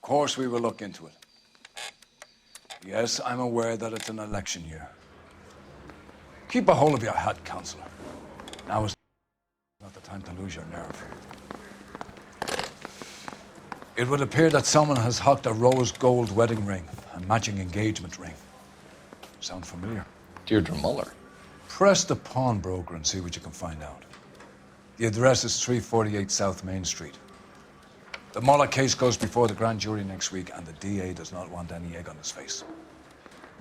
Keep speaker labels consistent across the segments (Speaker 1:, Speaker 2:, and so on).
Speaker 1: course we will look into it. Yes, I'm aware that it's an election year. Keep a hold of your hat, Counselor. Now is not the time to lose your nerve. It would appear that someone has hocked a rose gold wedding ring and matching engagement ring. Sound familiar?
Speaker 2: Deirdre Muller.
Speaker 1: Press the pawnbroker and see what you can find out. The address is 348 South Main Street. The Muller case goes before the grand jury next week, and the DA does not want any egg on his face.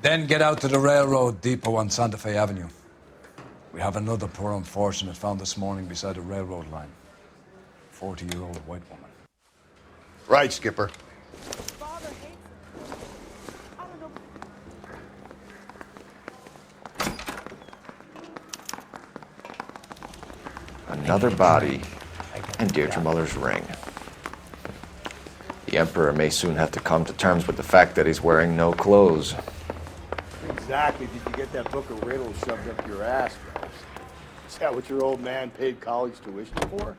Speaker 1: Then get out to the railroad depot on Santa Fe Avenue. We have another poor unfortunate found this morning beside a railroad line. 40-year-old white woman.
Speaker 3: Right, Skipper.
Speaker 2: Another body, and Deirdre Muller's ring. The Emperor may soon have to come to terms with the fact that he's wearing no clothes.
Speaker 3: Exactly. Did you get that book of riddles shoved up your ass, Phelps? Is that what your old man paid college tuition for?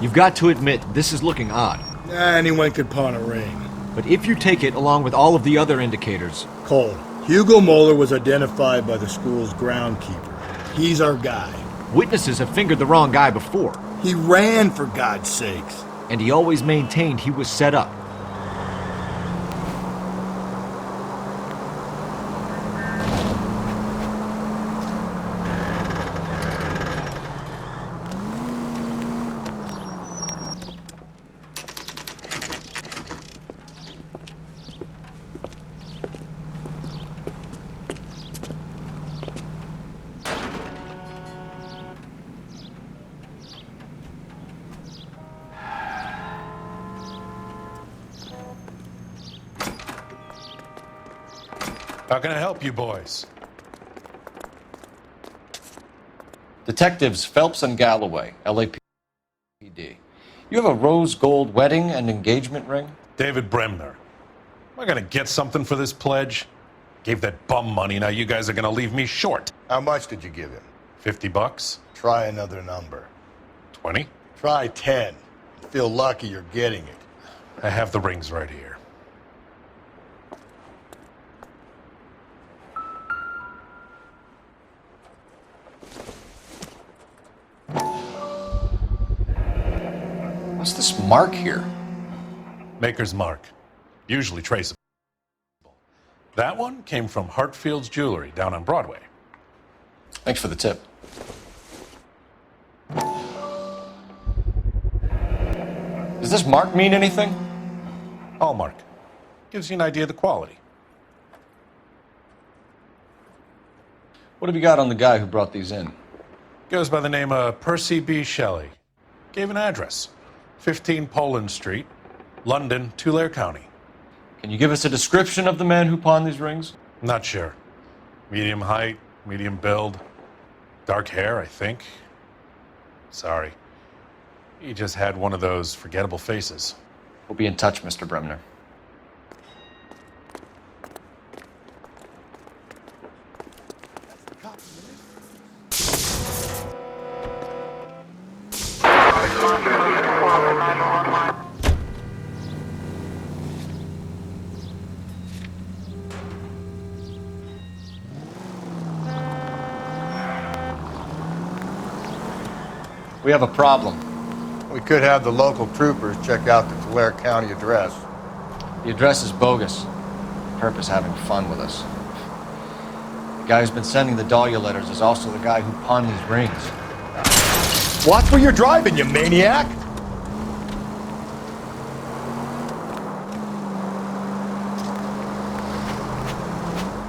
Speaker 4: You've got to admit, this is looking odd.
Speaker 3: Anyone could pawn a ring.
Speaker 4: But if you take it along with all of the other indicators...
Speaker 3: Cole, Hugo Moeller was identified by the school's groundkeeper. He's our guy.
Speaker 4: Witnesses have fingered the wrong guy before.
Speaker 3: He ran, for God's sakes.
Speaker 4: And he always maintained he was set up.
Speaker 5: How can I help you boys?
Speaker 2: Detectives Phelps and Galloway, LAPD. You have a rose gold wedding and engagement ring?
Speaker 5: David Bremner. Am I gonna get something for this pledge? Gave that bum money, now you guys are gonna leave me short.
Speaker 3: How much did you give him?
Speaker 5: $50?
Speaker 3: Try another number.
Speaker 5: 20?
Speaker 3: Try 10. Feel lucky you're getting it.
Speaker 5: I have the rings right here.
Speaker 2: What's this mark here?
Speaker 5: Maker's mark. Usually traceable. That one came from Hartfield's Jewelry down on Broadway.
Speaker 2: Thanks for the tip. Does this mark mean anything?
Speaker 5: Hallmark. Gives you an idea of the quality.
Speaker 2: What have you got on the guy who brought these in?
Speaker 5: Goes by the name of Percy B. Shelley. Gave an address. 15 Poland Street, London, Tulare County.
Speaker 2: Can you give us a description of the man who pawned these rings?
Speaker 5: Not sure. Medium height, medium build, dark hair, I think. Sorry. He just had one of those forgettable faces.
Speaker 2: We'll be in touch, Mr. Bremner. We have a problem.
Speaker 3: We could have the local troopers check out the Tulare County address.
Speaker 2: The address is bogus. Perp is having fun with us. The guy who's been sending the Dahlia letters is also the guy who pawned these rings.
Speaker 3: Watch where you're driving, you maniac!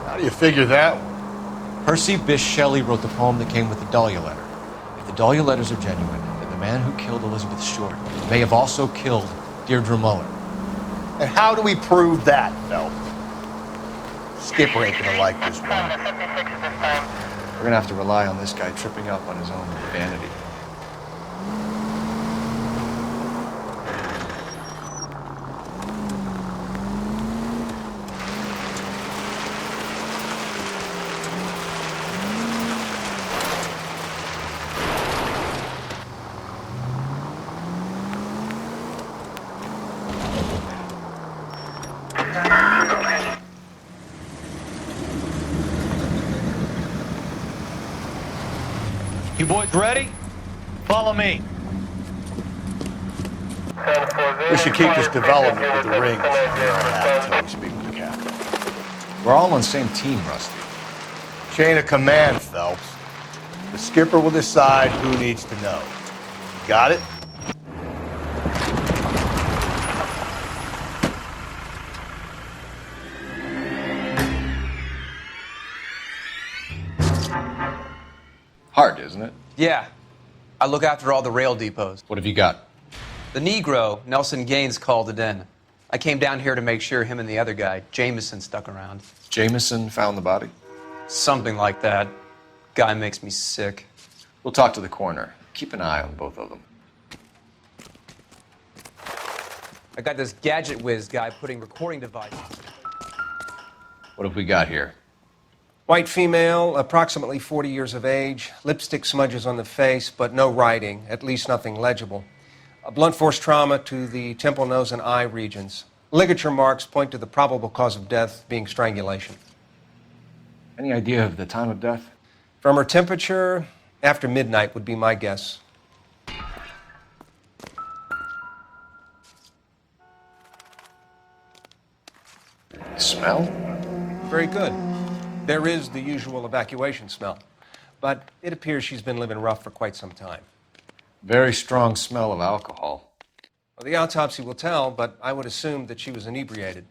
Speaker 3: How do you figure that one?
Speaker 2: Percy Bysshe Shelley wrote the poem that came with the Dahlia letter. If the Dahlia letters are genuine, then the man who killed Elizabeth Short may have also killed Deirdre Muller.
Speaker 3: And how do we prove that, Phelps? Skipper ain't gonna like this one.
Speaker 2: We're gonna have to rely on this guy tripping up on his own vanity. You boys ready? Follow me.
Speaker 3: We should keep this development with the rings near our hat until we speak with the captain.
Speaker 2: We're all on the same team, Rusty.
Speaker 3: Chain of command, Phelps. The skipper will decide who needs to know. Got it?
Speaker 2: Hard, isn't it?
Speaker 6: Yeah. I look after all the rail depots.
Speaker 2: What have you got?
Speaker 6: The Negro, Nelson Gaines, called it in. I came down here to make sure him and the other guy, Jameson, stuck around.
Speaker 2: Jameson found the body?
Speaker 6: Something like that. Guy makes me sick.
Speaker 2: We'll talk to the coroner. Keep an eye on both of them.
Speaker 6: I got this gadget whiz guy putting recording devices.
Speaker 2: What have we got here?
Speaker 7: White female, approximately 40 years of age, lipstick smudges on the face, but no writing, at least nothing legible. A blunt force trauma to the temple, nose, and eye regions. Ligature marks point to the probable cause of death being strangulation.
Speaker 2: Any idea of the time of death?
Speaker 7: From her temperature, after midnight would be my guess.
Speaker 2: Smell?
Speaker 7: Very good. There is the usual evacuation smell, but it appears she's been living rough for quite some time.
Speaker 2: Very strong smell of alcohol.
Speaker 7: Well, the autopsy will tell, but I would assume that she was inebriated.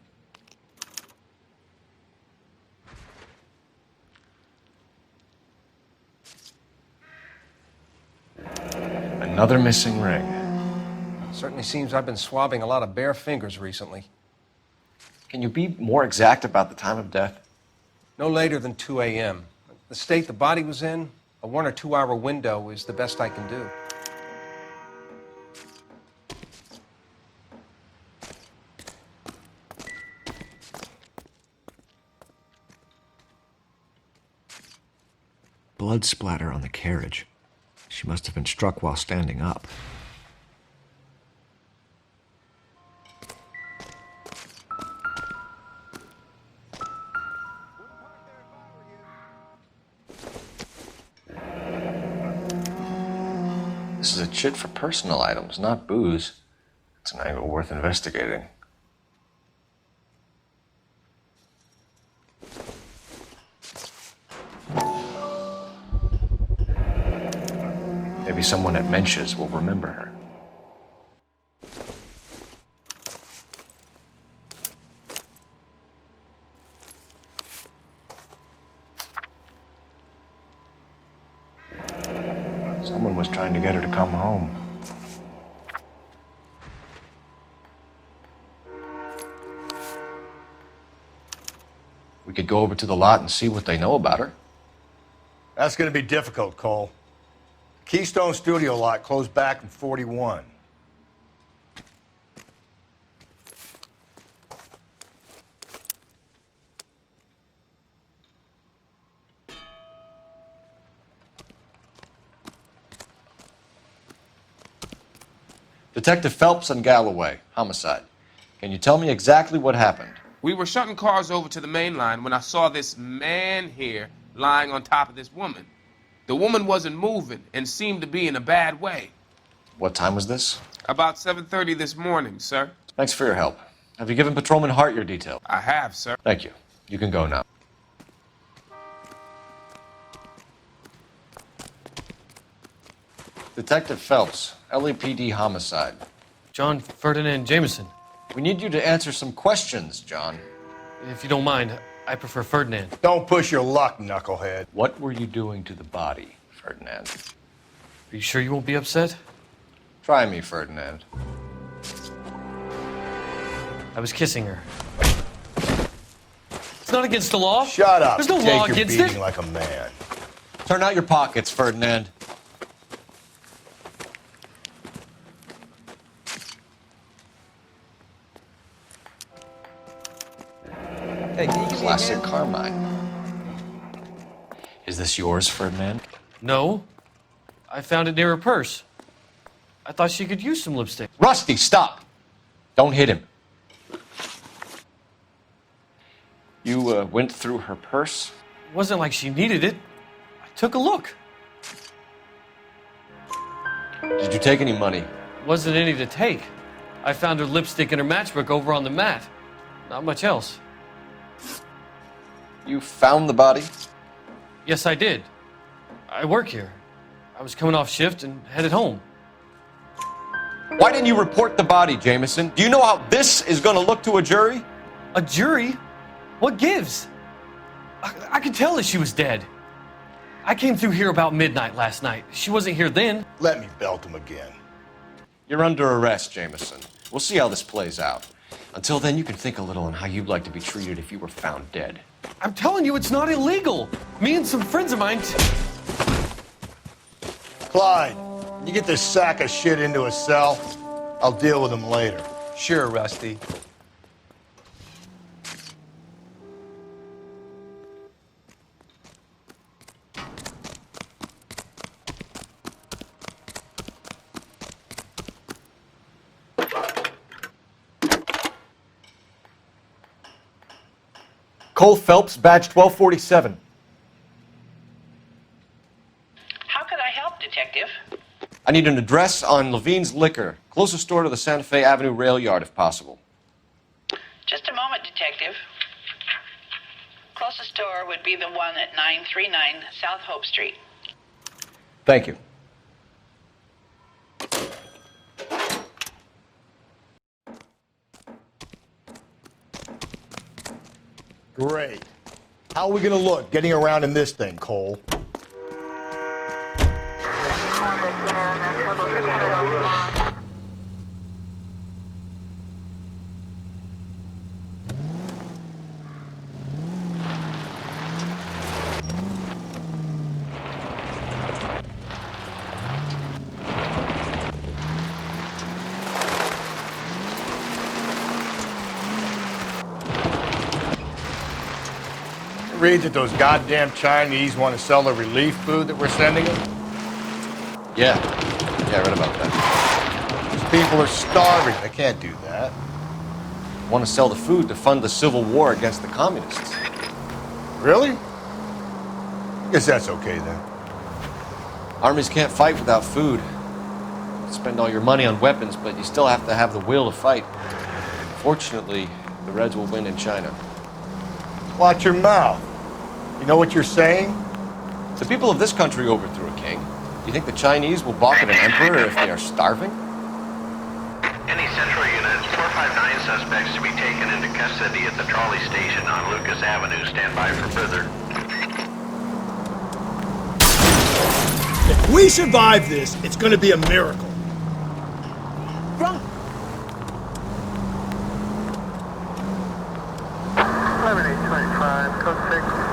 Speaker 2: Another missing ring.
Speaker 7: Certainly seems I've been swabbing a lot of bare fingers recently.
Speaker 2: Can you be more exact about the time of death?
Speaker 7: No later than 2 a.m. The state the body was in, a 1 or 2 hour window is the best I can do.
Speaker 4: Blood splatter on the carriage. She must have been struck while standing up.
Speaker 2: This is a chit for personal items, not booze. It's an angle worth investigating. Maybe someone at Mensch's will remember her. Someone was trying to get her to come home. We could go over to the lot and see what they know about her.
Speaker 3: That's going to be difficult, Cole. Keystone Studio lot closed back in 41.
Speaker 2: Detective Phelps and Galloway, homicide. Can you tell me exactly what happened?
Speaker 8: We were shutting cars over to the main line when I saw this man here lying on top of this woman. The woman wasn't moving and seemed to be in a bad way.
Speaker 2: What time was this?
Speaker 8: About 7:30 this morning, sir.
Speaker 2: Thanks for your help. Have you given Patrolman Hart your detail?
Speaker 8: I have, sir.
Speaker 2: Thank you. You can go now. Detective Phelps, LAPD homicide.
Speaker 9: John Ferdinand Jameson.
Speaker 2: We need you to answer some questions, John.
Speaker 9: If you don't mind, I prefer Ferdinand.
Speaker 3: Don't push your luck, knucklehead.
Speaker 2: What were you doing to the body, Ferdinand?
Speaker 9: Are you sure you won't be upset?
Speaker 2: Try me, Ferdinand.
Speaker 9: I was kissing her. It's not against the law.
Speaker 3: Shut up.
Speaker 9: There's no
Speaker 3: Take
Speaker 9: law
Speaker 3: your
Speaker 9: against
Speaker 3: beating
Speaker 9: it.
Speaker 3: like a man.
Speaker 2: Turn out your pockets, Ferdinand.
Speaker 6: Hey, can you give me a
Speaker 2: Classic
Speaker 6: hand?
Speaker 2: Carmine. Is this yours, Ferdinand?
Speaker 9: No. I found it near her purse. I thought she could use some lipstick.
Speaker 2: Rusty, stop! Don't hit him. You went through her purse?
Speaker 9: It wasn't like she needed it. I took a look.
Speaker 2: Did you take any money?
Speaker 9: Wasn't any to take. I found her lipstick and her matchbook over on the mat. Not much else.
Speaker 2: You found the body?
Speaker 9: Yes, I did. I work here. I was coming off shift and headed home.
Speaker 2: Why didn't you report the body, Jameson? Do you know how this is going to look to a jury?
Speaker 9: A jury? What gives? I could tell that she was dead. I came through here about midnight last night. She wasn't here then.
Speaker 3: Let me belt him again.
Speaker 2: You're under arrest, Jameson. We'll see how this plays out. Until then, you can think a little on how you'd like to be treated if you were found dead.
Speaker 9: I'm telling you, it's not illegal. Me and some friends of mine...
Speaker 3: Clyde, you get this sack of shit into a cell. I'll deal with him later.
Speaker 6: Sure, Rusty.
Speaker 2: Cole Phelps, badge 1247.
Speaker 10: How could I help, Detective?
Speaker 2: I need an address on Levine's Liquor. Closest store to the Santa Fe Avenue rail yard, if possible.
Speaker 10: Just a moment, Detective. Closest store would be the one at 939 South Hope Street.
Speaker 2: Thank you.
Speaker 3: Great. How are we gonna look getting around in this thing, Cole? Read that those goddamn Chinese want to sell the relief food that we're sending them?
Speaker 2: Yeah, I read about that.
Speaker 3: These people are starving. They can't do that.
Speaker 2: Want to sell the food to fund the civil war against the communists.
Speaker 3: Really? Guess that's okay then.
Speaker 2: Armies can't fight without food. You spend all your money on weapons, but you still have to have the will to fight. Fortunately, the Reds will win in China.
Speaker 3: Watch your mouth. You know what you're saying?
Speaker 2: The people of this country overthrew a king. Do you think the Chinese will balk at an emperor if they are starving?
Speaker 11: Any central unit, 459 suspects to be taken into custody at the trolley station on Lucas Avenue. Stand by for further.
Speaker 3: If we survive this, it's gonna be a miracle. Run!
Speaker 11: 11825, code 6.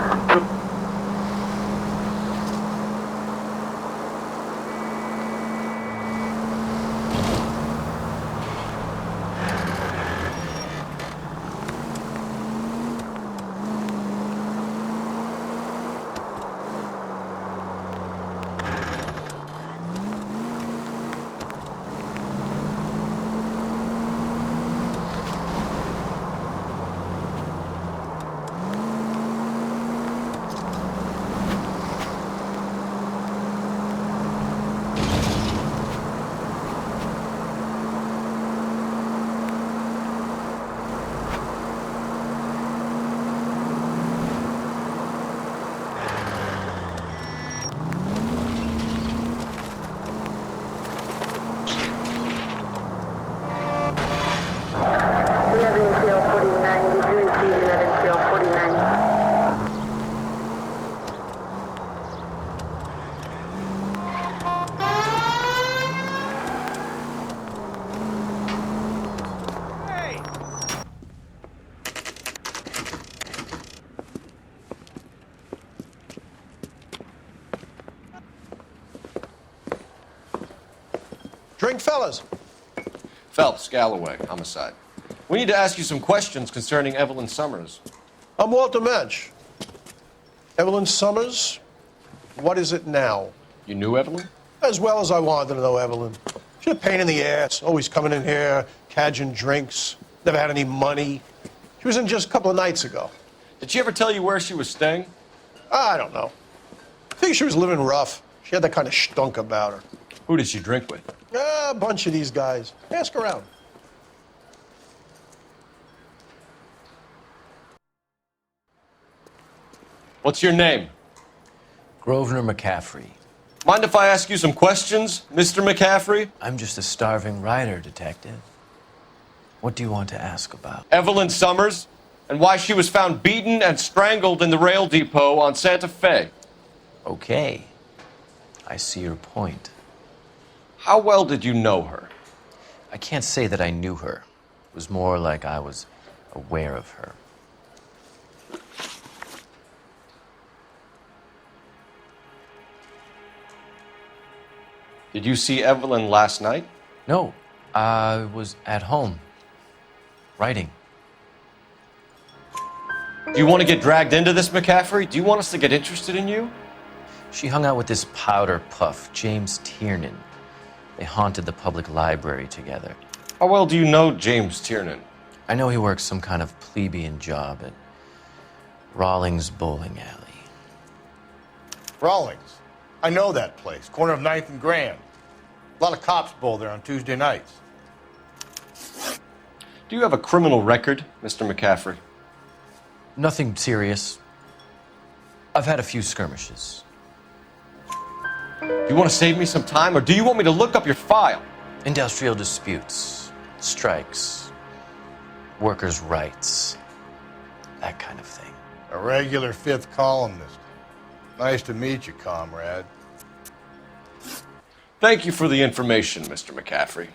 Speaker 3: Drink, fellas.
Speaker 2: Phelps, Galloway, Homicide. We need to ask you some questions concerning Evelyn Summers.
Speaker 12: I'm Walter Mensch. Evelyn Summers? What is it now?
Speaker 2: You knew Evelyn?
Speaker 12: As well as I wanted to know Evelyn. She's a pain in the ass, always coming in here, cadging drinks, never had any money. She was in just a couple of nights ago.
Speaker 2: Did she ever tell you where she was staying?
Speaker 12: I don't know. I think she was living rough. She had that kind of stunk about her.
Speaker 2: Who did she drink with?
Speaker 12: A bunch of these guys. Ask around.
Speaker 2: What's your name?
Speaker 13: Grosvenor McCaffrey.
Speaker 2: Mind if I ask you some questions, Mr. McCaffrey?
Speaker 13: I'm just a starving writer, Detective. What do you want to ask about?
Speaker 2: Evelyn Summers, and why she was found beaten and strangled in the rail depot on Santa Fe.
Speaker 13: Okay. I see your point.
Speaker 2: How well did you know her?
Speaker 13: I can't say that I knew her. It was more like I was aware of her.
Speaker 2: Did you see Evelyn last night?
Speaker 13: No, I was at home, writing.
Speaker 2: Do you want to get dragged into this, McCaffrey? Do you want us to get interested in you?
Speaker 13: She hung out with this powder puff, James Tiernan. They haunted the public library together.
Speaker 2: How well do you know James Tiernan?
Speaker 13: I know he works some kind of plebeian job at Rawlings Bowling Alley.
Speaker 3: Rawlings. I know that place. Corner of 9th and Grand. A lot of cops bowl there on Tuesday nights.
Speaker 2: Do you have a criminal record, Mr. McCaffrey?
Speaker 13: Nothing serious. I've had a few skirmishes.
Speaker 2: Do you want to save me some time, or do you want me to look up your file?
Speaker 13: Industrial disputes, strikes, workers' rights, that kind of thing.
Speaker 3: A regular fifth columnist. Nice to meet you, comrade.
Speaker 2: Thank you for the information, Mr. McCaffrey.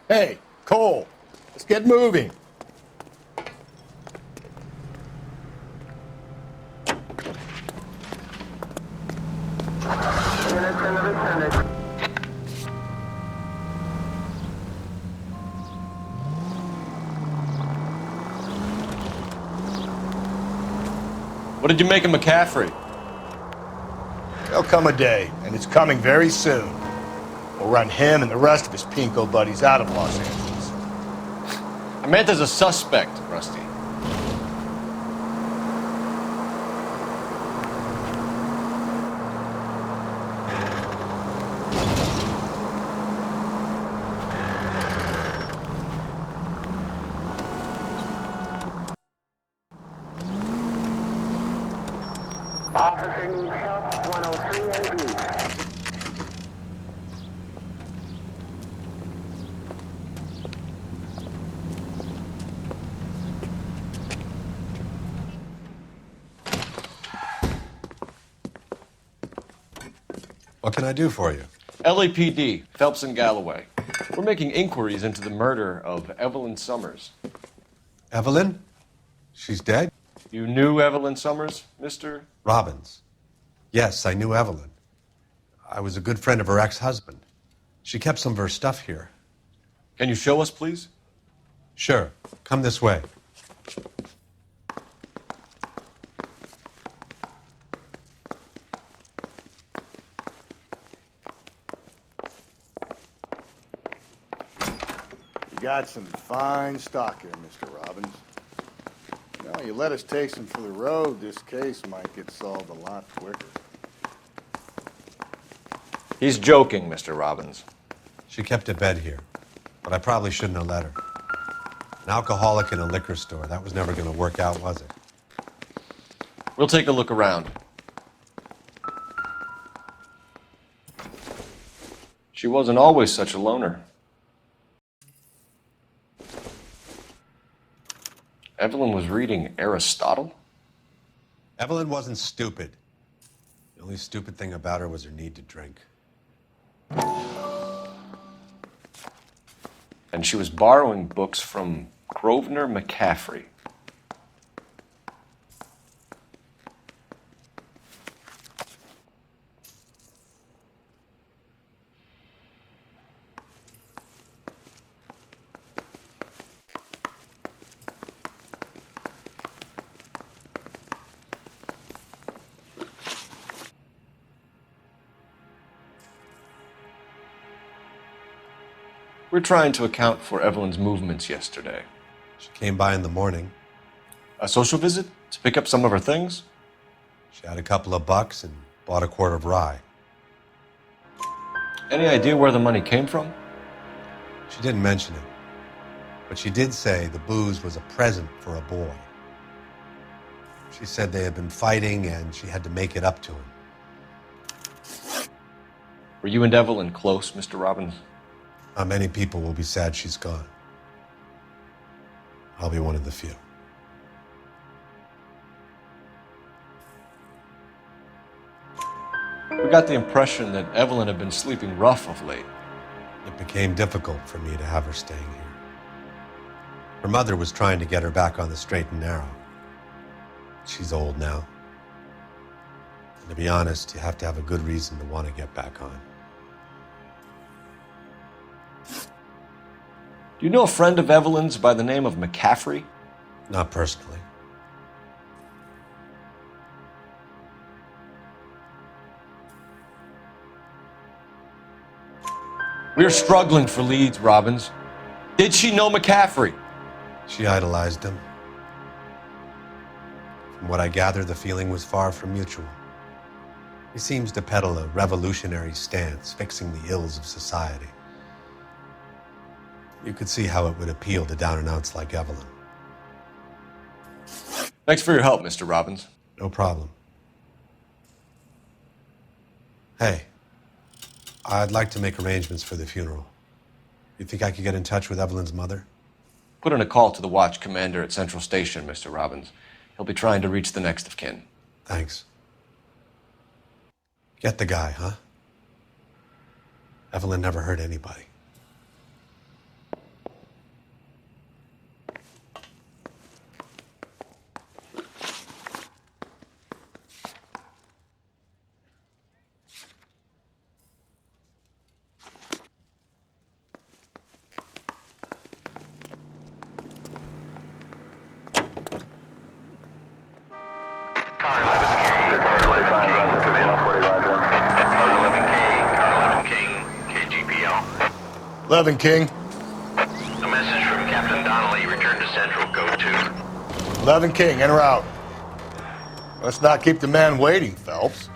Speaker 3: Hey, Cole, let's get moving.
Speaker 2: What did you make of McCaffrey?
Speaker 3: There'll come a day, and it's coming very soon. We'll run him and the rest of his pinko buddies out of Los Angeles.
Speaker 2: I meant as a suspect, Rusty.
Speaker 11: Officer needs help, 103 AD.
Speaker 14: What can I do for you?
Speaker 2: LAPD, Phelps and Galloway. We're making inquiries into the murder of Evelyn Summers.
Speaker 14: Evelyn? She's dead?
Speaker 2: You knew Evelyn Summers, Mr.
Speaker 14: Robbins. Yes, I knew Evelyn. I was a good friend of her ex-husband. She kept some of her stuff here.
Speaker 2: Can you show us, please?
Speaker 14: Sure. Come this way.
Speaker 3: You got some fine stock here, Mr. Robbins. Now, you let us take some for the road, this case might get solved a lot quicker.
Speaker 2: He's joking, Mr. Robbins.
Speaker 14: She kept a bed here, but I probably shouldn't have let her. An alcoholic in a liquor store, that was never going to work out, was it?
Speaker 2: We'll take a look around. She wasn't always such a loner. Evelyn was reading Aristotle?
Speaker 14: Evelyn wasn't stupid. The only stupid thing about her was her need to drink.
Speaker 2: And she was borrowing books from Grosvenor McCaffrey. We're trying to account for Evelyn's movements yesterday.
Speaker 14: She came by in the morning.
Speaker 2: A social visit? To pick up some of her things?
Speaker 14: She had a couple of bucks and bought a quart of rye.
Speaker 2: Any idea where the money came from?
Speaker 14: She didn't mention it, but she did say the booze was a present for a boy. She said they had been fighting and she had to make it up to him.
Speaker 2: Were you and Evelyn close, Mr. Robbins?
Speaker 14: Many people will be sad she's gone. I'll be one of the few.
Speaker 2: We got the impression that Evelyn had been sleeping rough of late.
Speaker 14: It became difficult for me to have her staying here. Her mother was trying to get her back on the straight and narrow. She's old now. And to be honest, you have to have a good reason to want to get back on.
Speaker 2: Do you know a friend of Evelyn's by the name of McCaffrey?
Speaker 14: Not personally.
Speaker 2: We're struggling for leads, Robbins. Did she know McCaffrey?
Speaker 14: She idolized him. From what I gather, the feeling was far from mutual. He seems to peddle a revolutionary stance, fixing the ills of society. You could see how it would appeal to down-and-outs like Evelyn.
Speaker 2: Thanks for your help, Mr. Robbins.
Speaker 14: No problem. Hey, I'd like to make arrangements for the funeral. You think I could get in touch with Evelyn's mother?
Speaker 2: Put in a call to the watch commander at Central Station, Mr. Robbins. He'll be trying to reach the next of kin.
Speaker 14: Thanks. Get the guy, huh? Evelyn never hurt anybody.
Speaker 3: Levin King.
Speaker 11: A message from Captain Donnelly. Return to Central. Go to.
Speaker 3: Levin King, en route. Let's not keep the man waiting, Phelps.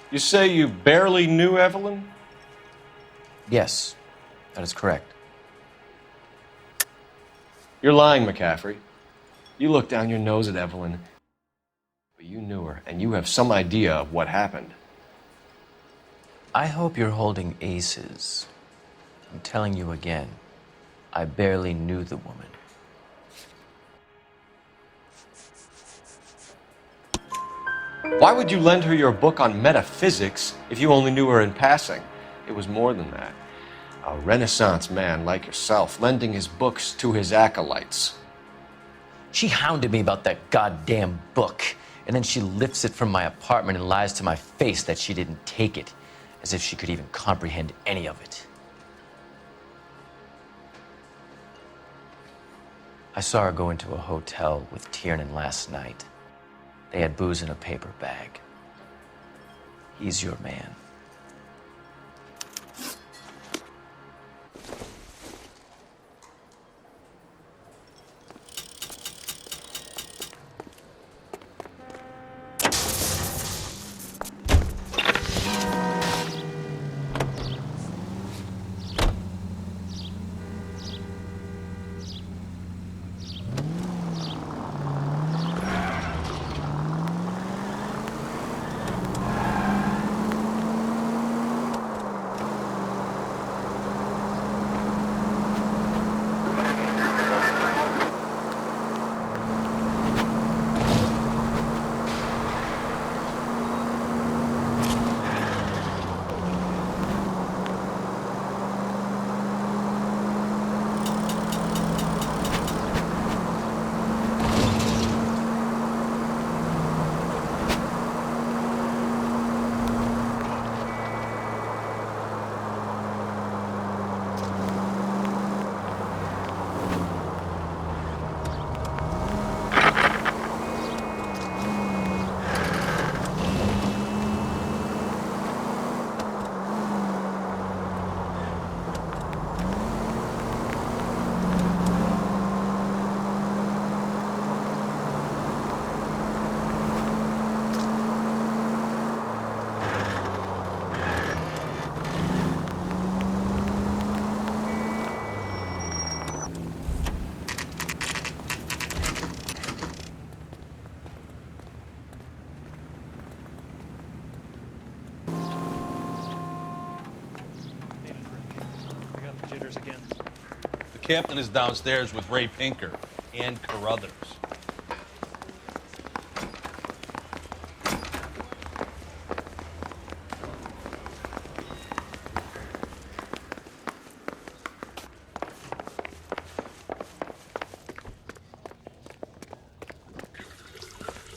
Speaker 2: You say you barely knew Evelyn?
Speaker 13: Yes, that is correct.
Speaker 2: You're lying, McCaffrey. You look down your nose at Evelyn, but you knew her, and you have some idea of what happened.
Speaker 13: I hope you're holding aces. I'm telling you again, I barely knew the woman.
Speaker 2: Why would you lend her your book on metaphysics if you only knew her in passing? It was more than that. A Renaissance man like yourself, lending his books to his acolytes.
Speaker 13: She hounded me about that goddamn book, and then she lifts it from my apartment and lies to my face that she didn't take it, as if she could even comprehend any of it. I saw her go into a hotel with Tiernan last night. They had booze in a paper bag. He's your man.
Speaker 15: shooters again?
Speaker 16: The captain is downstairs with Ray Pinker and Carruthers.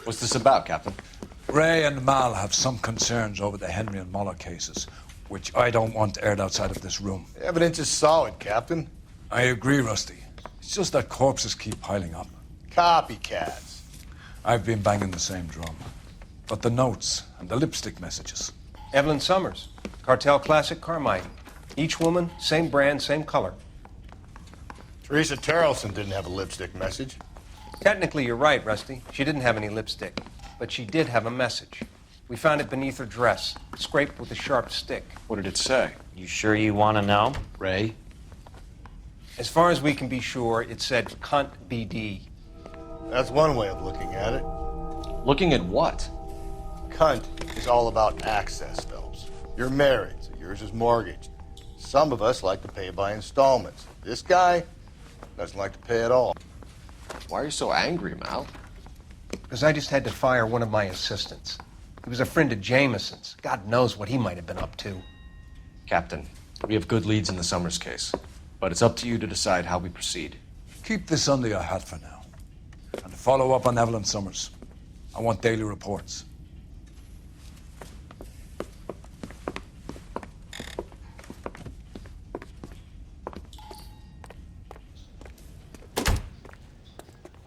Speaker 2: What's this about, Captain?
Speaker 1: Ray and Mal have some concerns over the Henry and Muller cases, which I don't want aired outside of this room.
Speaker 3: The evidence is solid, Captain.
Speaker 1: I agree, Rusty. It's just that corpses keep piling up.
Speaker 3: Copycats.
Speaker 1: I've been banging the same drum. But the notes and the lipstick messages.
Speaker 7: Evelyn Summers, Cartel Classic Carmine. Each woman, same brand, same color.
Speaker 3: Teresa Terrelson didn't have a lipstick message.
Speaker 7: Technically, you're right, Rusty. She didn't have any lipstick, but she did have a message. We found it beneath her dress, scraped with a sharp stick.
Speaker 2: What did it say?
Speaker 13: You sure you want to know?
Speaker 2: Ray?
Speaker 7: As far as we can be sure, it said cunt BD.
Speaker 3: That's one way of looking at it.
Speaker 2: Looking at what?
Speaker 3: Cunt is all about access, Phelps. You're married, so yours is mortgaged. Some of us like to pay by installments. This guy doesn't like to pay at all.
Speaker 2: Why are you so angry, Mal?
Speaker 7: Because I just had to fire one of my assistants. He was a friend of Jameson's. God knows what he might have been up to.
Speaker 2: Captain, we have good leads in the Summers case, but it's up to you to decide how we proceed.
Speaker 1: Keep this under your hat for now. And follow up on Evelyn Summers. I want daily reports.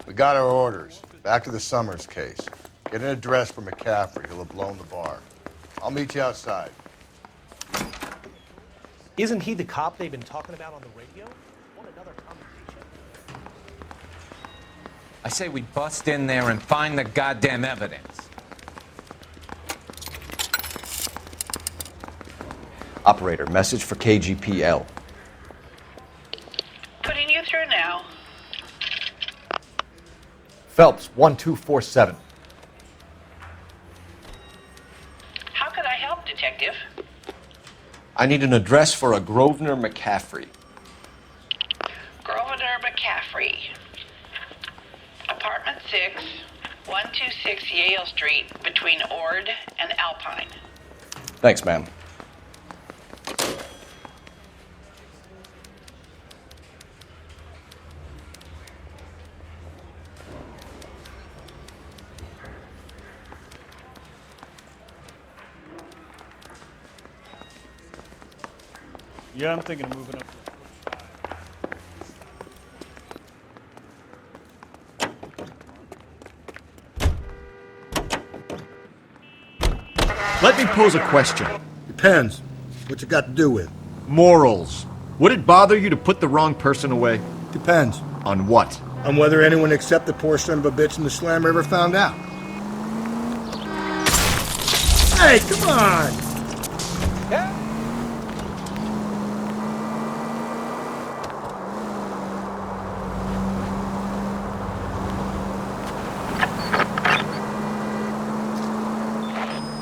Speaker 3: We got our orders. Back to the Summers case. Get an address for McCaffrey. He'll have blown the bar. I'll meet you outside.
Speaker 15: Isn't he the cop they've been talking about on the radio? Want another conversation?
Speaker 17: I say we bust in there and find the goddamn evidence.
Speaker 2: Operator, message for KGPL.
Speaker 10: Putting you through now.
Speaker 2: Phelps, 1247.
Speaker 10: How could I help, Detective?
Speaker 2: I need an address for a Grosvenor McCaffrey.
Speaker 10: Grosvenor McCaffrey. Apartment 6, 126 Yale Street, between Ord and Alpine.
Speaker 2: Thanks, ma'am.
Speaker 15: Yeah, I'm thinking of moving up.
Speaker 18: Let me pose a question.
Speaker 3: Depends. What's it got to do with?
Speaker 18: Morals. Would it bother you to put the wrong person away?
Speaker 3: Depends.
Speaker 18: On what?
Speaker 3: On whether anyone except the poor son of a bitch in the slammer ever found out. Hey, come on!
Speaker 7: Yeah?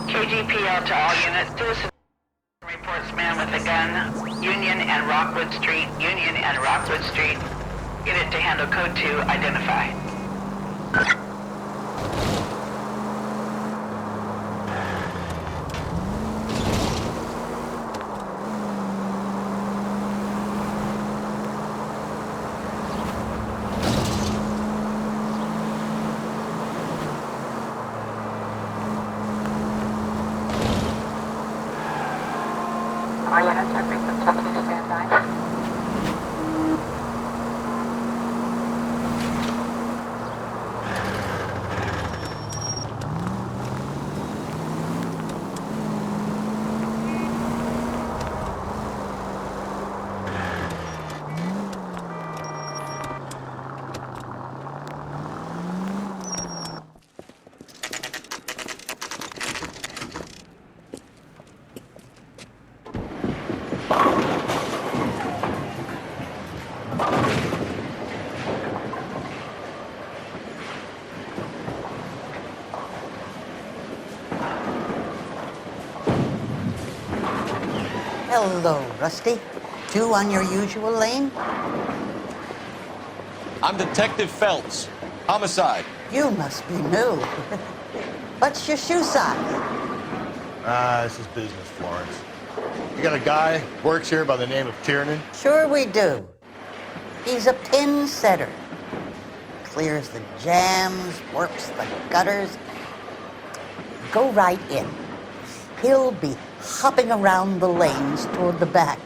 Speaker 10: KGPL to all units. Citizen reports man with a gun. Union and Rockwood Street. Union and Rockwood Street. Unit to handle code 2. Identify.
Speaker 19: All units have been constructed to stand by.
Speaker 20: Hello, Rusty. Two on your usual lane?
Speaker 2: I'm Detective Phelps. Homicide.
Speaker 20: You must be new. What's your shoe size?
Speaker 3: This is business, Florence. You got a guy who works here by the name of Tiernan?
Speaker 20: Sure we do. He's a pin setter. Clears the jams, works the gutters. Go right in. He'll be hopping around the lanes toward the back.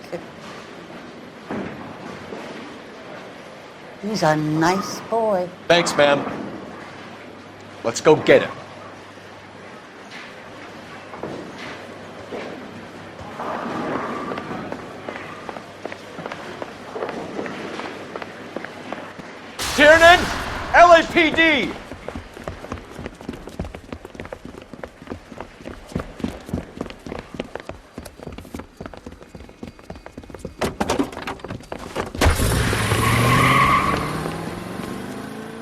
Speaker 20: He's a nice boy.
Speaker 2: Thanks, ma'am. Let's go get him. Tiernan! LAPD!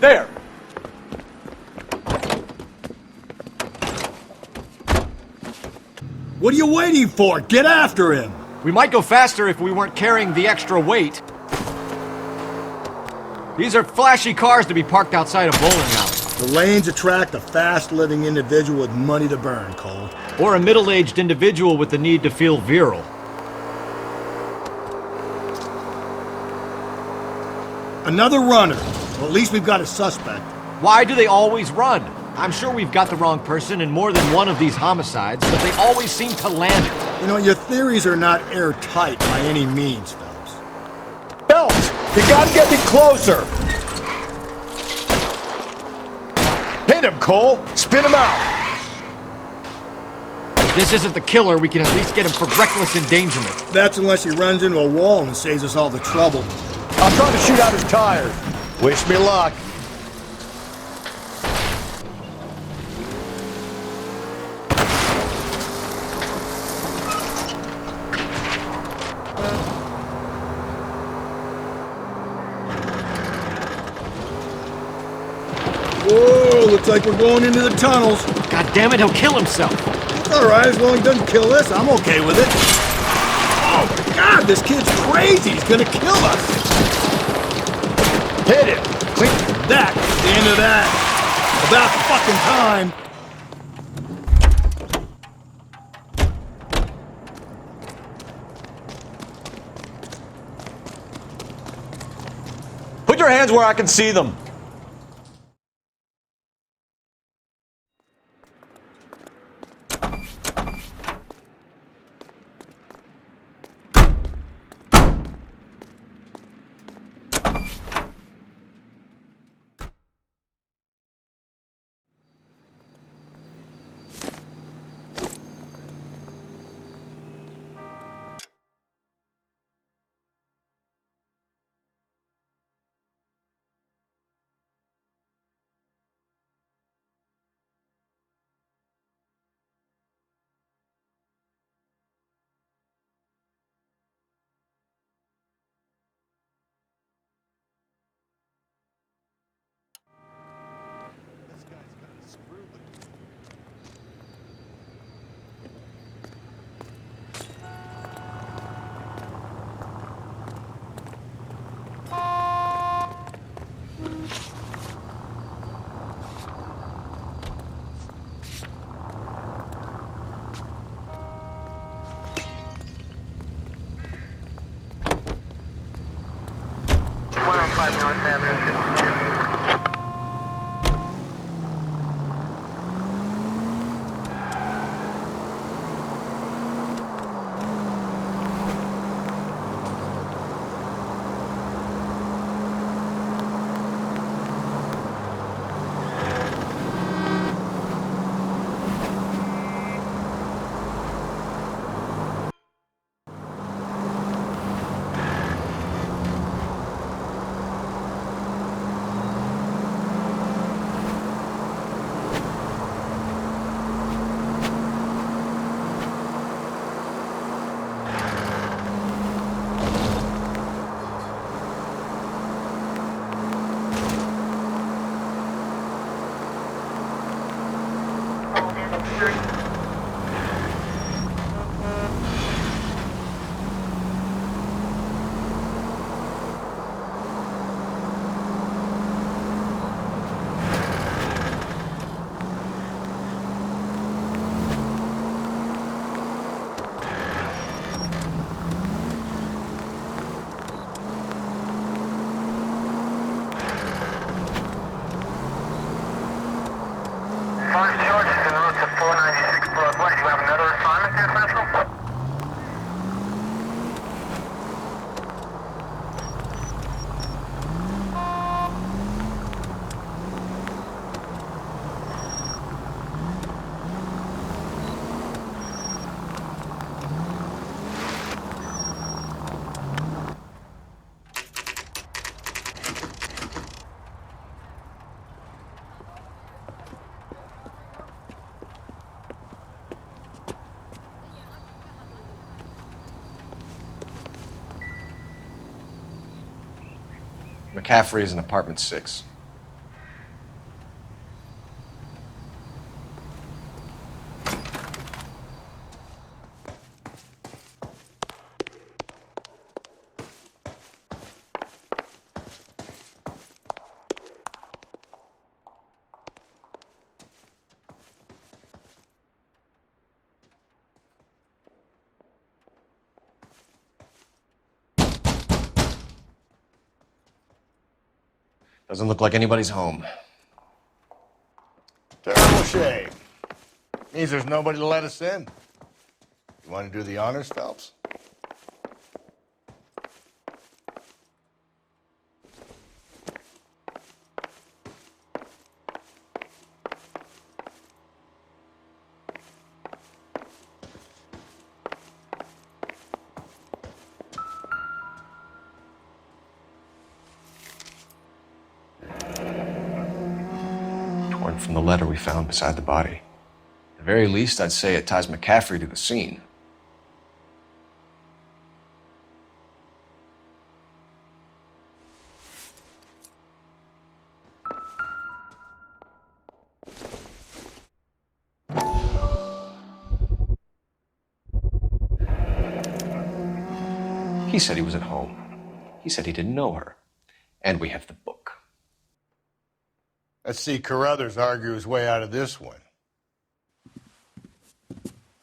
Speaker 2: There!
Speaker 18: What are you waiting for? Get after him!
Speaker 4: We might go faster if we weren't carrying the extra weight. These are flashy cars to be parked outside a bowling alley.
Speaker 18: The lanes attract a fast-living individual with money to burn, Cole.
Speaker 4: Or a middle-aged individual with the need to feel virile.
Speaker 18: Another runner. Well, at least we've got a suspect.
Speaker 4: Why do they always run? I'm sure we've got the wrong person in more than one of these homicides, but they always seem to land it.
Speaker 18: You know, your theories are not airtight by any means, Phelps.
Speaker 12: Phelps, you gotta get me closer. Hit him, Cole. Spin him out.
Speaker 4: If this isn't the killer, we can at least get him for reckless endangerment.
Speaker 18: That's unless he runs into a wall and saves us all the trouble.
Speaker 12: I'm trying to shoot out his tires. Wish me luck.
Speaker 18: Whoa, looks like we're going into the tunnels.
Speaker 4: God damn it, he'll kill himself.
Speaker 18: It's all right, as long as he doesn't kill us, I'm okay with it. Oh my God, this kid's crazy. He's gonna kill us.
Speaker 12: Hit him.
Speaker 18: That's the end of that. About fucking time.
Speaker 2: Put your hands where I can see them. McCaffrey is in apartment 6. Doesn't look like anybody's home.
Speaker 3: Terrible shame. Means there's nobody to let us in. You want to do the honors, Phelps?
Speaker 2: Torn from the letter we found beside the body. At the very least, I'd say it ties McCaffrey to the scene. He said he was at home. He said he didn't know her. And we have the book.
Speaker 3: Let's see Carruthers argue his way out of this one.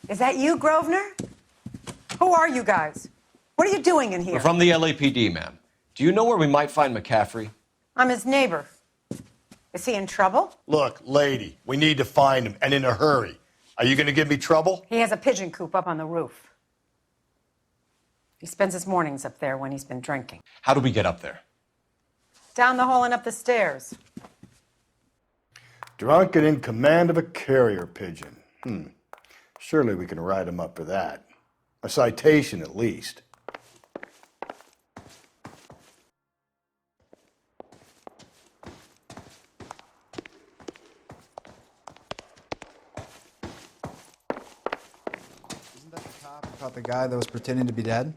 Speaker 21: Is that you, Grosvenor? Who are you guys? What are you doing in here?
Speaker 2: We're from the LAPD, ma'am. Do you know where we might find McCaffrey?
Speaker 21: I'm his neighbor. Is he in trouble?
Speaker 3: Look, lady, we need to find him, and in a hurry. Are you going to give me trouble?
Speaker 21: He has a pigeon coop up on the roof. He spends his mornings up there when he's been drinking.
Speaker 2: How do we get up there?
Speaker 21: Down the hall and up the stairs.
Speaker 3: Drunk and in command of a carrier pigeon. Surely we can write him up for that. A citation, at least.
Speaker 22: Isn't that the cop who caught the guy that was pretending to be dead?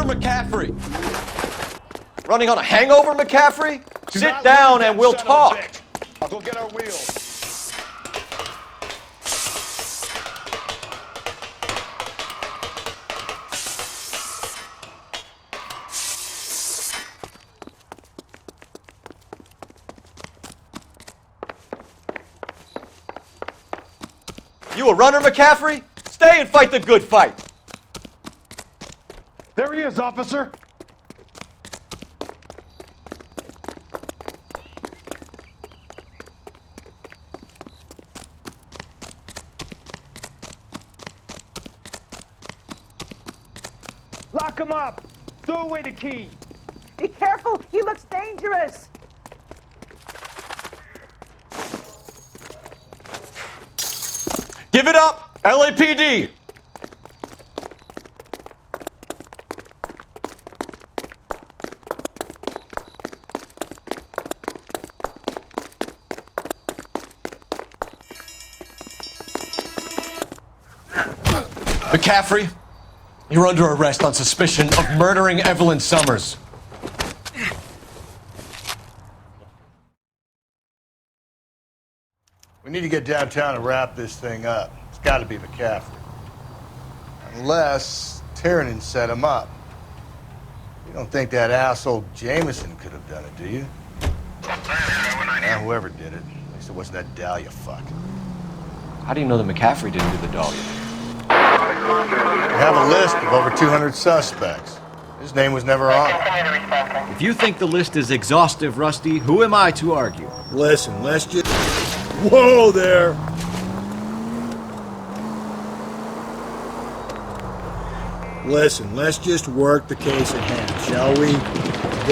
Speaker 2: McCaffrey! Running on a hangover, McCaffrey? Sit down and we'll talk.
Speaker 3: I'll go get our wheels.
Speaker 2: You a runner, McCaffrey? Stay and fight the good fight.
Speaker 12: There he is, officer.
Speaker 23: Lock him up. Throw away the key.
Speaker 21: Be careful. He looks dangerous.
Speaker 2: Give it up, LAPD! McCaffrey, you're under arrest on suspicion of murdering Evelyn Summers.
Speaker 3: We need to get downtown and wrap this thing up. It's got to be McCaffrey. Unless Tiernan set him up. You don't think that asshole Jameson could have done it, do you? Whoever did it. At least it wasn't that Dahlia fuck.
Speaker 2: How do you know that McCaffrey didn't do the Dahlia?
Speaker 3: We have a list of over 200 suspects. His name was never on it.
Speaker 4: If you think the list is exhaustive, Rusty, who am I to argue?
Speaker 18: Listen, let's just... Whoa there! Listen, let's just work the case at hand, shall we?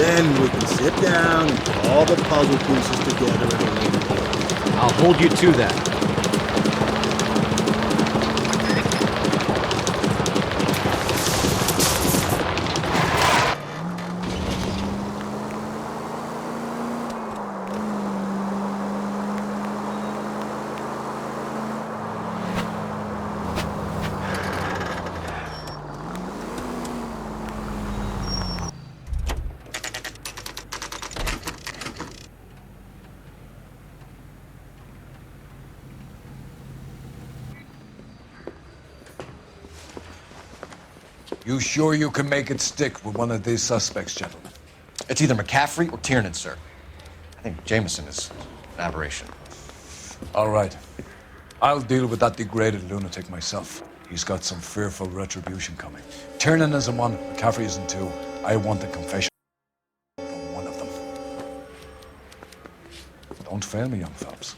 Speaker 18: Then we can sit down and put all the puzzle pieces together at a later date.
Speaker 4: I'll hold you to that.
Speaker 1: You sure you can make it stick with one of these suspects, gentlemen?
Speaker 2: It's either McCaffrey or Tiernan, sir. I think Jameson is an aberration.
Speaker 1: All right. I'll deal with that degraded lunatic myself. He's got some fearful retribution coming. Tiernan isn't one, McCaffrey isn't two. I want the confession from one of them. Don't fail me, young Phelps.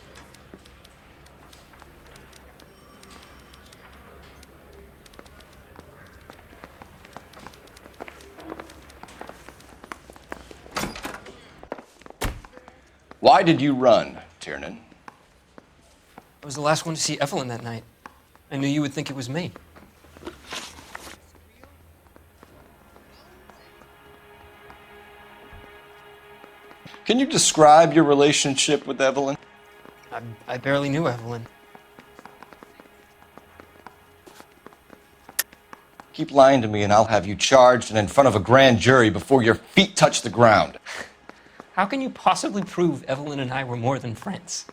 Speaker 2: Why did you run, Tiernan?
Speaker 5: I was the last one to see Evelyn that night. I knew you would think it was me.
Speaker 2: Can you describe your relationship with Evelyn?
Speaker 5: I barely knew Evelyn.
Speaker 2: Keep lying to me and I'll have you charged and in front of a grand jury before your feet touch the ground.
Speaker 5: How can you possibly prove Evelyn and I were more than friends?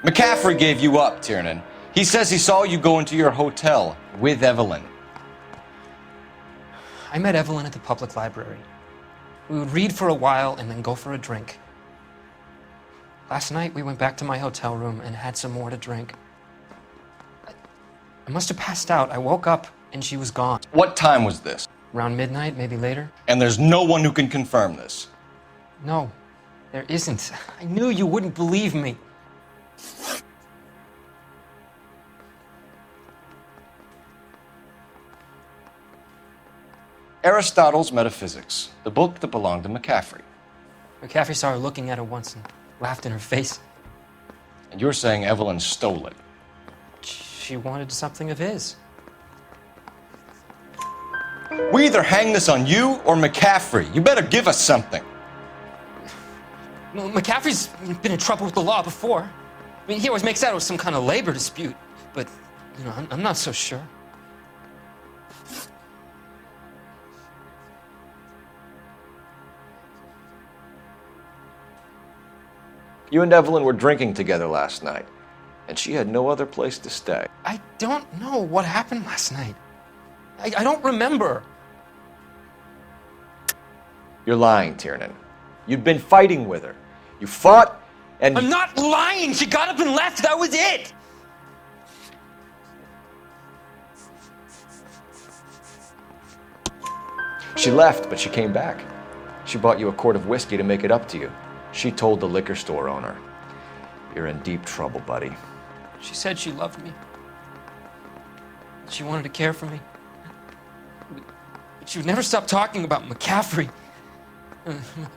Speaker 2: McCaffrey gave you up, Tiernan. He says he saw you go into your hotel with Evelyn.
Speaker 5: I met Evelyn at the public library. We would read for a while and then go for a drink. Last night, we went back to my hotel room and had some more to drink. I must have passed out. I woke up and she was gone.
Speaker 2: What time was this?
Speaker 5: Around midnight, maybe later.
Speaker 2: And there's no one who can confirm this?
Speaker 5: No, there isn't. I knew you wouldn't believe me.
Speaker 2: Aristotle's Metaphysics, the book that belonged to McCaffrey.
Speaker 5: McCaffrey saw her looking at her once and laughed in her face.
Speaker 2: And you're saying Evelyn stole it?
Speaker 5: She wanted something of his.
Speaker 2: We either hang this on you or McCaffrey. You better give us something.
Speaker 5: Well, McCaffrey's been in trouble with the law before. I mean, he always makes out it was some kind of labor dispute, but, you know, I'm not so sure.
Speaker 2: You and Evelyn were drinking together last night, and she had no other place to stay.
Speaker 5: I don't know what happened last night. I don't remember.
Speaker 2: You're lying, Tiernan. You'd been fighting with her. You fought, and
Speaker 5: I'm not lying! She got up and left, that was it!
Speaker 2: She left, but she came back. She bought you a quart of whiskey to make it up to you. She told the liquor store owner. You're in deep trouble, buddy.
Speaker 5: She said she loved me. She wanted to care for me. But she would never stop talking about McCaffrey.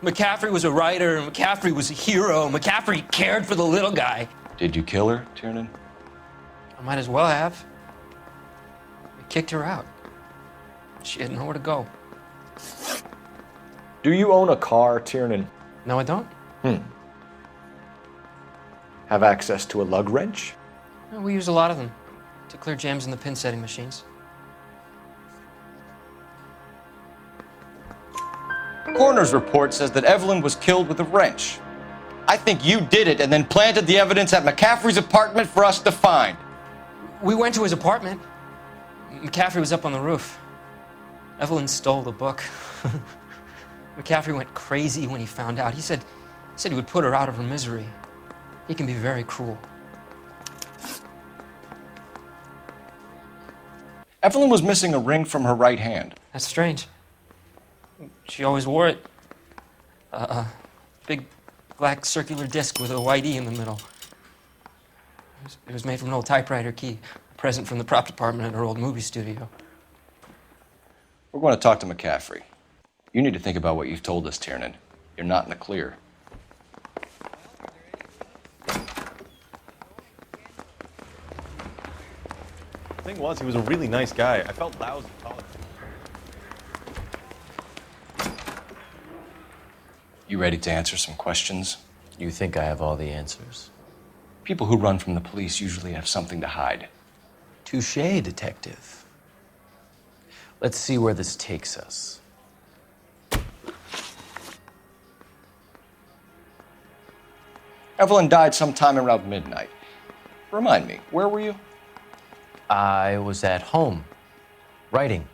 Speaker 5: McCaffrey was a writer, McCaffrey was a hero, McCaffrey cared for the little guy.
Speaker 2: Did you kill her, Tiernan?
Speaker 5: I might as well have. I kicked her out. She had nowhere to go.
Speaker 2: Do you own a car, Tiernan?
Speaker 5: No, I don't.
Speaker 2: Have access to a lug wrench?
Speaker 5: We use a lot of them to clear jams in the pin setting machines.
Speaker 2: Coroner's report says that Evelyn was killed with a wrench. I think you did it and then planted the evidence at McCaffrey's apartment for us to find.
Speaker 5: We went to his apartment. McCaffrey was up on the roof. Evelyn stole the book. McCaffrey went crazy when he found out. He said he would put her out of her misery. He can be very cruel.
Speaker 2: Evelyn was missing a ring from her right hand.
Speaker 5: That's strange. She always wore it. A big black circular disc with a white E in the middle. It was made from an old typewriter key, a present from the prop department at her old movie studio.
Speaker 2: We're going to talk to McCaffrey. You need to think about what you've told us, Tiernan. You're not in the clear.
Speaker 16: The thing was, he was a really nice guy. I felt lousy talking to him.
Speaker 2: You ready to answer some questions?
Speaker 13: You think I have all the answers?
Speaker 2: People who run from the police usually have something to hide.
Speaker 13: Touché, detective. Let's see where this takes us.
Speaker 2: Evelyn died sometime around midnight. Remind me, where were you?
Speaker 13: I was at home, writing.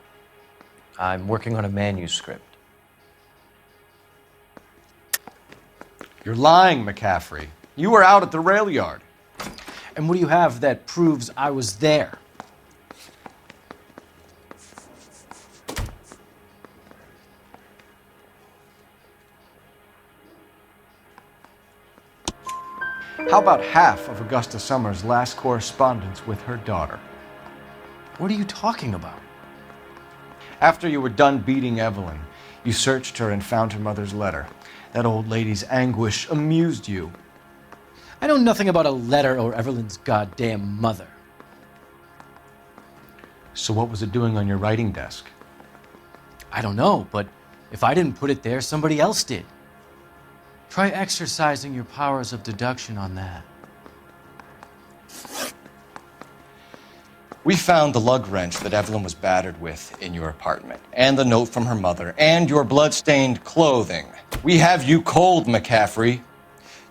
Speaker 13: I'm working on a manuscript.
Speaker 2: You're lying, McCaffrey. You were out at the rail yard.
Speaker 17: And what do you have that proves I was there?
Speaker 2: How about half of Augusta Summers' last correspondence with her daughter?
Speaker 17: What are you talking about?
Speaker 2: After you were done beating Evelyn, you searched her and found her mother's letter. That old lady's anguish amused you.
Speaker 17: I know nothing about a letter or Evelyn's goddamn mother.
Speaker 2: So what was it doing on your writing desk?
Speaker 17: I don't know, but if I didn't put it there, somebody else did. Try exercising your powers of deduction on that.
Speaker 2: We found the lug wrench that Evelyn was battered with in your apartment, and the note from her mother, and your blood-stained clothing. We have you cold, McCaffrey.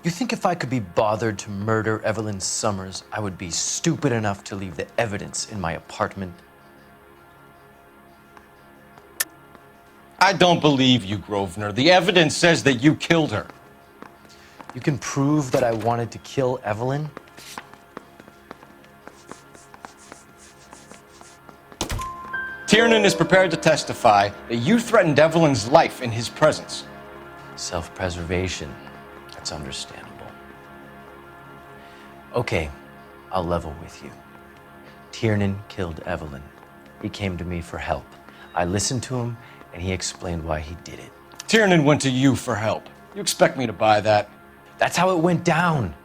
Speaker 13: You think if I could be bothered to murder Evelyn Summers, I would be stupid enough to leave the evidence in my apartment?
Speaker 2: I don't believe you, Grosvenor. The evidence says that you killed her.
Speaker 13: You can prove that I wanted to kill Evelyn?
Speaker 2: Tiernan is prepared to testify that you threatened Evelyn's life in his presence.
Speaker 13: Self-preservation. That's understandable. Okay, I'll level with you. Tiernan killed Evelyn. He came to me for help. I listened to him, and he explained why he did it.
Speaker 2: Tiernan went to you for help. You expect me to buy that?
Speaker 13: That's how it went down.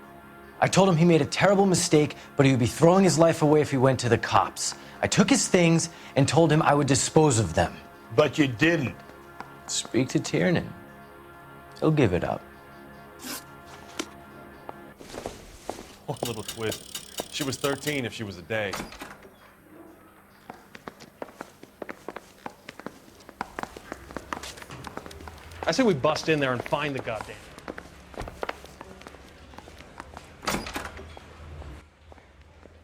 Speaker 13: I told him he made a terrible mistake, but he would be throwing his life away if he went to the cops. I took his things and told him I would dispose of them.
Speaker 3: But you didn't.
Speaker 13: Speak to Tiernan. He'll give it up.
Speaker 16: Oh, a little twist. She was 13 if she was a day.
Speaker 15: I say we bust in there and find the goddamn.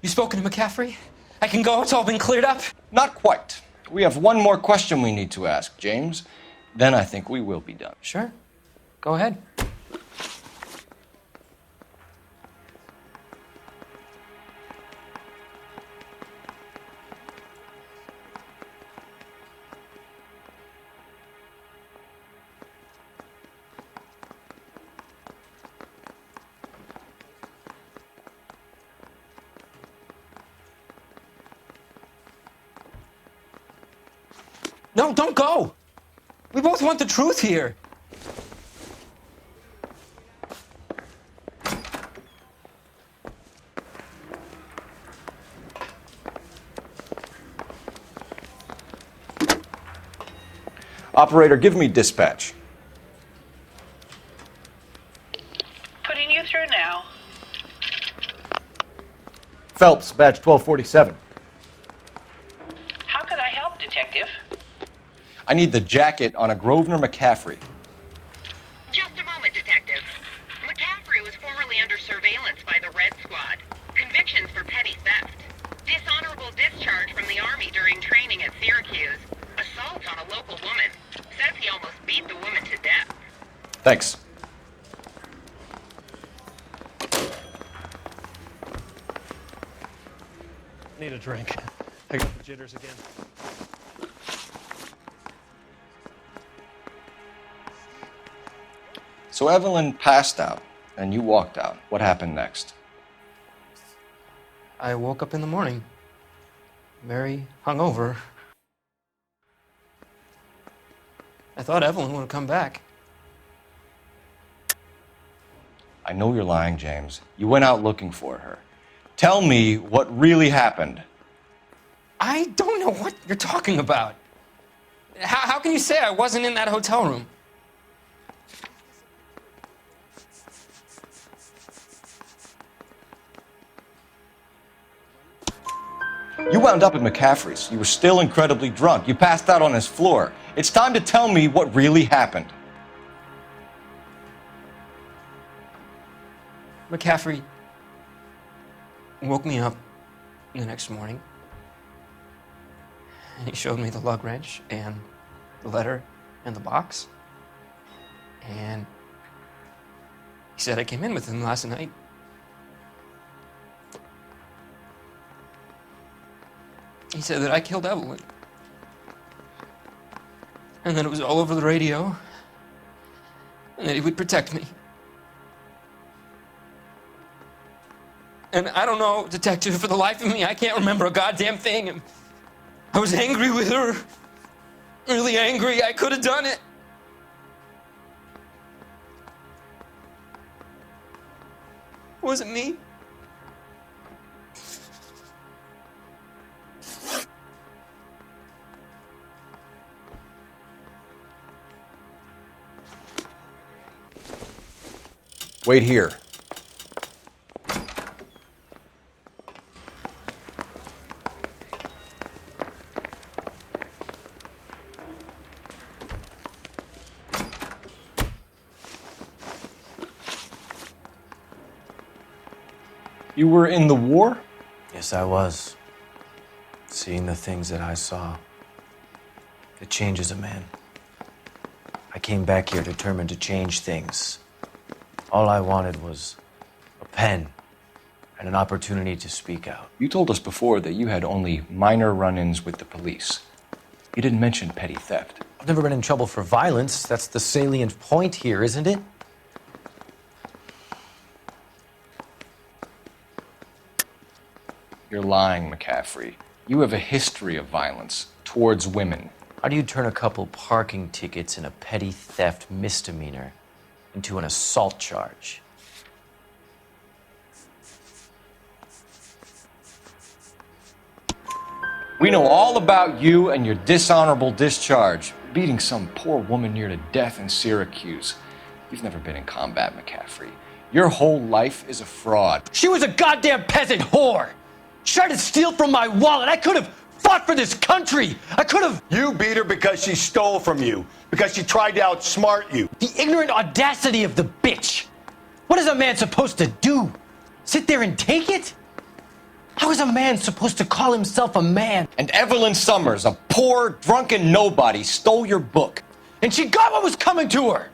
Speaker 5: You spoken to McCaffrey? I can go? It's all been cleared up?
Speaker 2: Not quite. We have one more question we need to ask, James. Then I think we will be done.
Speaker 5: Sure. Go ahead. No, don't go! We both want the truth here.
Speaker 2: Operator, give me dispatch.
Speaker 10: Putting you through now.
Speaker 2: Phelps, badge 1247.
Speaker 10: How could I help, Detective?
Speaker 2: I need the jacket on a Grosvenor McCaffrey.
Speaker 10: Just a moment, Detective. McCaffrey was formerly under surveillance by the Red Squad. Convictions for petty theft. Dishonorable discharge from the Army during training at Syracuse. Assault on a local woman. Says he almost beat the woman to death.
Speaker 2: Thanks.
Speaker 15: Need a drink. I got the jitters again.
Speaker 2: So Evelyn passed out, and you walked out. What happened next?
Speaker 5: I woke up in the morning, very hungover. I thought Evelyn would have come back.
Speaker 2: I know you're lying, James. You went out looking for her. Tell me what really happened.
Speaker 5: I don't know what you're talking about. How can you say I wasn't in that hotel room?
Speaker 2: You wound up at McCaffrey's. You were still incredibly drunk. You passed out on his floor. It's time to tell me what really happened.
Speaker 5: McCaffrey woke me up the next morning, and he showed me the lug wrench and the letter and the box. And he said I came in with him last night. He said that I killed Evelyn. And that it was all over the radio. And that he would protect me. And I don't know, Detective, for the life of me, I can't remember a goddamn thing. And I was angry with her. Really angry. I could have done it. Was it me?
Speaker 4: Wait here.
Speaker 2: You were in the war?
Speaker 13: Yes, I was. Seeing the things that I saw, it changes a man. I came back here determined to change things. All I wanted was a pen and an opportunity to speak out.
Speaker 2: You told us before that you had only minor run-ins with the police. You didn't mention petty theft.
Speaker 13: I've never been in trouble for violence. That's the salient point here, isn't it?
Speaker 2: You're lying, McCaffrey. You have a history of violence towards women.
Speaker 13: How do you turn a couple parking tickets and a petty theft misdemeanor into an assault charge?
Speaker 2: We know all about you and your dishonorable discharge, beating some poor woman near to death in Syracuse. You've never been in combat, McCaffrey. Your whole life is a fraud.
Speaker 13: She was a goddamn peasant whore! She tried to steal from my wallet. I could have fought for this country. I could have.
Speaker 18: You beat her because she stole from you, because she tried to outsmart you.
Speaker 13: The ignorant audacity of the bitch. What is a man supposed to do? Sit there and take it? How is a man supposed to call himself a man?
Speaker 2: And Evelyn Summers, a poor, drunken nobody, stole your book.
Speaker 13: And she got what was coming to her.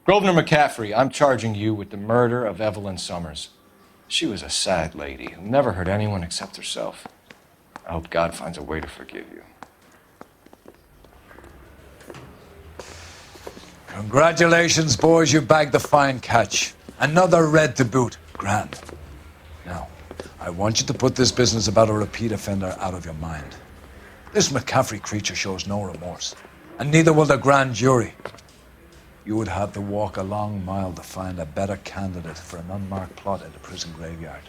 Speaker 2: Grosvenor McCaffrey, I'm charging you with the murder of Evelyn Summers. She was a sad lady who never hurt anyone except herself. I hope God finds a way to forgive you.
Speaker 1: Congratulations, boys. You bagged the fine catch. Another red to boot. Grand. Now, I want you to put this business about a repeat offender out of your mind. This McCaffrey creature shows no remorse, and neither will the grand jury. You would have to walk a long mile to find a better candidate for an unmarked plot in the prison graveyard.